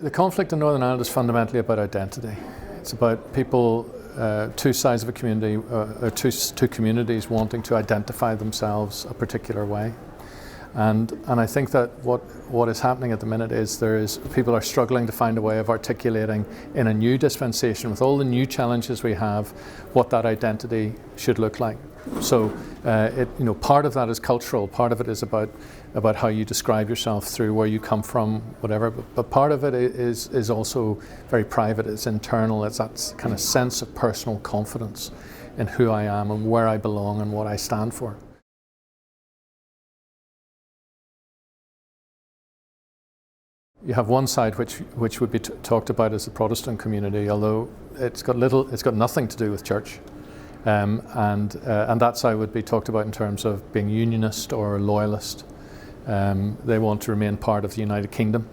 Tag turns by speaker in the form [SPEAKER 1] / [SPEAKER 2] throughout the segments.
[SPEAKER 1] The conflict in Northern Ireland is fundamentally about identity. It's about people, two sides of a community, or two communities wanting to identify themselves a particular way. And I think that what is happening at the minute is people are struggling to find a way of articulating in a new dispensation with all the new challenges we have what that identity should look like. So part of that is cultural, part of it is about how you describe yourself through where you come from, whatever, but part of it is also very private, it's internal, it's that kind of sense of personal confidence in who I am and where I belong and what I stand for. You have one side which would be talked about as the Protestant community, although it's got nothing to do with church, and that side would be talked about in terms of being unionist or loyalist. They want to remain part of the United Kingdom.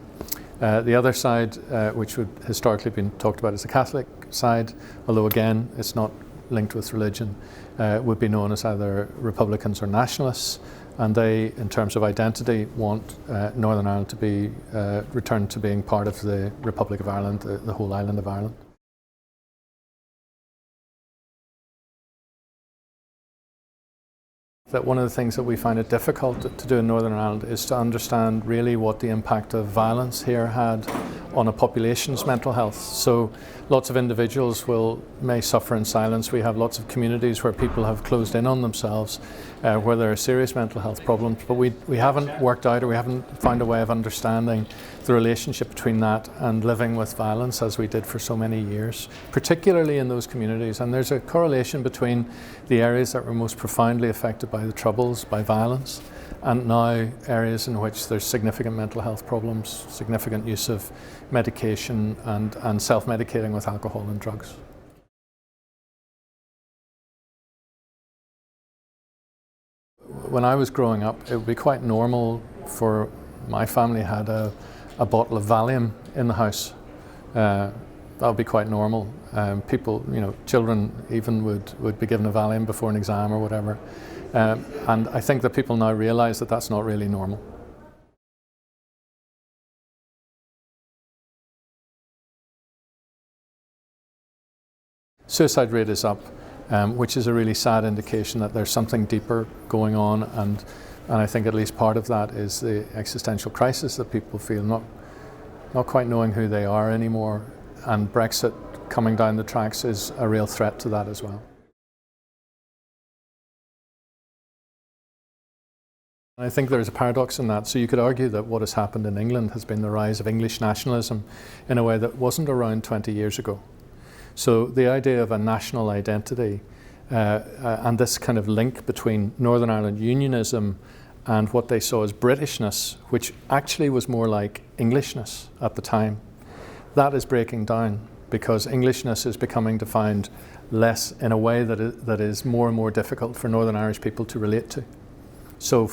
[SPEAKER 1] The other side, which would historically been talked about as the Catholic side, although again it's not linked with religion, would be known as either Republicans or Nationalists. And they, in terms of identity, want Northern Ireland to be returned to being part of the Republic of Ireland, the whole island of Ireland. That one of the things that we find it difficult to do in Northern Ireland is to understand really what the impact of violence here had on a population's mental health. So lots of individuals may suffer in silence. We have lots of communities where people have closed in on themselves, where there are serious mental health problems, but we haven't worked out, or we haven't found a way of understanding the relationship between that and living with violence as we did for so many years, particularly in those communities. And there's a correlation between the areas that were most profoundly affected by the Troubles, by violence, and now areas in which there's significant mental health problems, significant use of medication and self-medicating with alcohol and drugs. When I was growing up, it would be quite normal for my family had a bottle of Valium in the house. That would be quite normal. People, children even would be given a Valium before an exam or whatever. And I think that people now realise that that's not really normal. Suicide rate is up, which is a really sad indication that there's something deeper going on, and I think at least part of that is the existential crisis that people feel, not quite knowing who they are anymore, and Brexit coming down the tracks is a real threat to that as well. I think there's a paradox in that. So you could argue that what has happened in England has been the rise of English nationalism in a way that wasn't around 20 years ago. So the idea of a national identity and this kind of link between Northern Ireland unionism and what they saw as Britishness, which actually was more like Englishness at the time, that is breaking down, because Englishness is becoming defined less in a way that is more and more difficult for Northern Irish people to relate to. So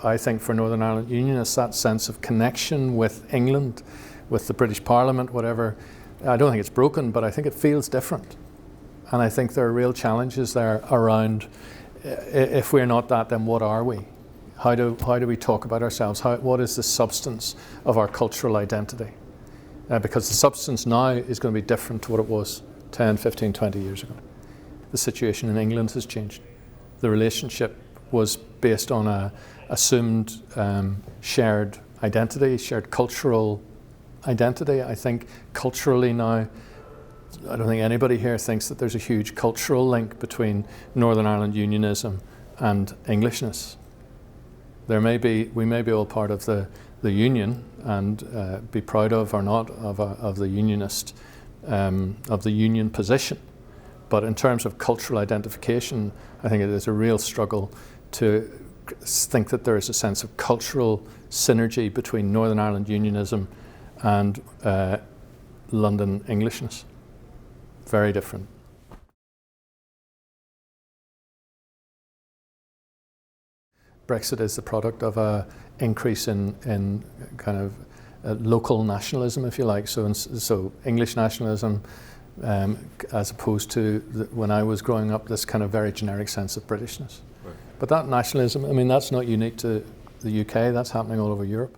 [SPEAKER 1] I think for Northern Ireland unionists, that sense of connection with England, with the British Parliament, whatever, I don't think it's broken, but I think it feels different. And I think there are real challenges there around, if we're not that, then what are we? How do we talk about ourselves? What is the substance of our cultural identity? Because the substance now is going to be different to what it was 10, 15, 20 years ago. The situation in England has changed. The relationship was based on a assumed shared identity, shared cultural identity. I think culturally now, I don't think anybody here thinks that there's a huge cultural link between Northern Ireland unionism and Englishness. We may be all part of the union and be proud of or not of the unionist, of the union position. But in terms of cultural identification, I think it is a real struggle to think that there is a sense of cultural synergy between Northern Ireland unionism and London Englishness. Very different. Brexit is the product of an increase in kind of local nationalism, if you like. So English nationalism, as opposed to when I was growing up, this kind of very generic sense of Britishness. Right. But that nationalism, I mean, that's not unique to the UK. That's happening all over Europe.